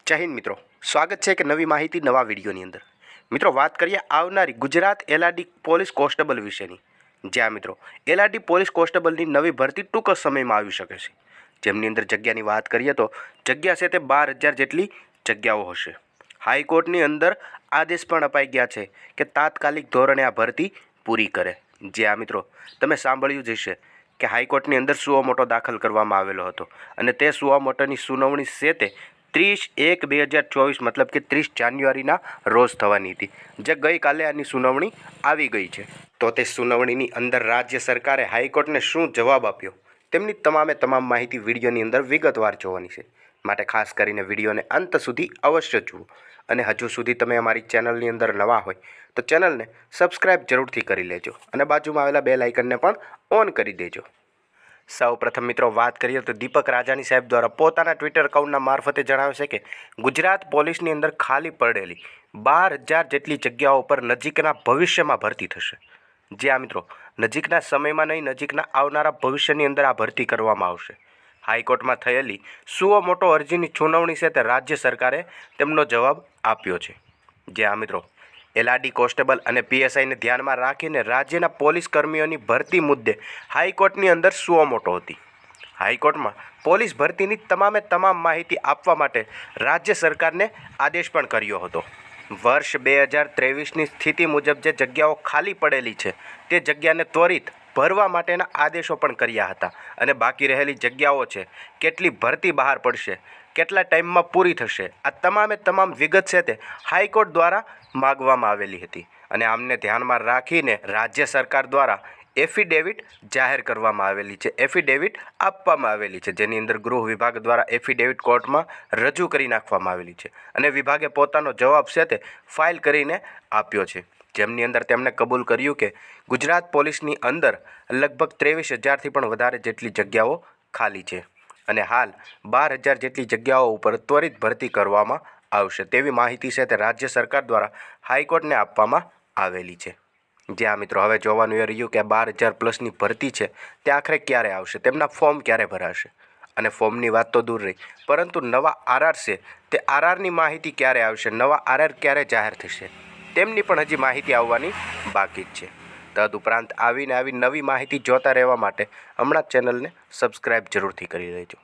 જય હિન્દ મિત્રો, સ્વાગત છે કે નવી માહિતી નવા વિડીયોની અંદર। મિત્રો વાત કરીએ આવનારી ગુજરાત એલઆરડી પોલીસ કોન્સ્ટેબલ વિશેની। જ્યાં મિત્રો એલઆરડી પોલીસ કોન્સ્ટેબલની નવી ભરતી ટૂંક સમયમાં આવી શકે છે। જેમની અંદર જગ્યાની વાત કરીએ તો જગ્યા છે તે 12,000 જેટલી જગ્યાઓ હશે। હાઈકોર્ટની અંદર આદેશ પણ અપાઈ ગયા છે કે તાત્કાલિક ધોરણે આ ભરતી પૂરી કરે। જ્યાં મિત્રો તમે સાંભળ્યું જ હશે કે હાઈકોર્ટની અંદર સુઓ મોટો દાખલ કરવામાં આવેલો હતો અને તે સુઓ મોટોની સુનાવણી છે તે 30/1/2024 मतलब કે 30 જાન્યુઆરીના રોજ થવાની હતી, જે ગઈકાલે આની સુનાવણી આવી ગઈ છે। તો તે સુનાવણીની અંદર રાજ્ય સરકારે હાઈકોર્ટને શું જવાબ આપ્યો તેમની તમામ માહિતી વિડીયોની અંદર વિગતવાર જોવાની છે। માટે ખાસ કરીને વિડીયોને અંત સુધી અવશ્ય જુઓ અને હજુ સુધી તમે અમારી ચેનલની અંદર નવા હોય તો ચેનલને સબસ્ક્રાઈબ જરૂરથી કરી લેજો અને બાજુમાં આવેલા બેલ આઇકનને પણ ઓન કરી દેજો। સૌપ્રથમ મિત્રો વાત કરીએ તો દીપક રાજાણી સાહેબ દ્વારા પોતાના ટ્વિટર એકાઉન્ટના મારફતે જણાવે છે કે ગુજરાત પોલીસની અંદર ખાલી પડેલી 12,000 જેટલી જગ્યાઓ પર નજીકના ભવિષ્યમાં ભરતી થશે। જ્યાં મિત્રો નજીકના સમયમાં નહીં, નજીકના આવનારા ભવિષ્યની અંદર આ ભરતી કરવામાં આવશે। હાઈકોર્ટમાં થયેલી સુઓ મોટો અરજીની સુનાવણી છે તે રાજ્ય સરકારે તેમનો જવાબ આપ્યો છે। જ્યાં મિત્રો એલઆરડી કોન્સ્ટેબલ અને પીએસઆઈને ધ્યાનમાં રાખીને રાજ્યના પોલીસ કર્મીઓની ભરતી મુદ્દે હાઈકોર્ટની અંદર સુઓ મોટો હતી। હાઈકોર્ટમાં પોલીસ ભરતીની તમામ માહિતી આપવા માટે રાજ્ય સરકારને આદેશ પણ કર્યો હતો। વર્ષ 2023ની સ્થિતિ મુજબ જે જગ્યાઓ ખાલી પડેલી છે તે જગ્યાને ત્વરિત ભરવા માટેના આદેશો પણ કર્યા હતા અને બાકી રહેલી જગ્યાઓ છે, કેટલી ભરતી બહાર પડશે, કેટલા ટાઈમમાં પૂરી થશે, આ તમામ વિગત છે તે હાઈકોર્ટ દ્વારા માગવામાં આવેલી હતી અને આમને ધ્યાનમાં રાખીને રાજ્ય સરકાર દ્વારા એફિડેવિટ જાહેર કરવામાં આવેલી છે, એફિડેવિટ આપવામાં આવેલી છે, જેની અંદર ગૃહ વિભાગ દ્વારા એફિડેવિટ કોર્ટમાં રજૂ કરી નાખવામાં આવેલી છે અને વિભાગે પોતાનો જવાબ છે તે ફાઇલ કરીને આપ્યો છે। જેમની અંદર તેમણે કબૂલ કર્યું કે ગુજરાત પોલીસની અંદર લગભગ 23,000થી પણ વધારે જેટલી જગ્યાઓ ખાલી છે અને હાલ 12,000 જેટલી જગ્યાઓ ઉપર ત્વરિત ભરતી કરવામાં આવશે તેવી માહિતી છે તે રાજ્ય સરકાર દ્વારા હાઈકોર્ટને આપવામાં આવેલી છે। જ્યાં મિત્રો હવે જોવાનું એ રહ્યું કે 12,000 પ્લસની ભરતી છે તે આખરે ક્યારે આવશે, તેમના ફોર્મ ક્યારે ભરાશે અને ફોર્મની વાત તો દૂર રહી, પરંતુ નવા આરઆર છે તે આરઆરની માહિતી ક્યારે આવશે, નવા આરઆર ક્યારે જાહેર થશે તેમની પણ હજી માહિતી આવવાની બાકી જ છે। તદુપરાંત આવી નવી માહિતી જોતા રહેવા માટે હમણાં જ ચેનલને સબસ્ક્રાઈબ જરૂરથી કરી લેજો।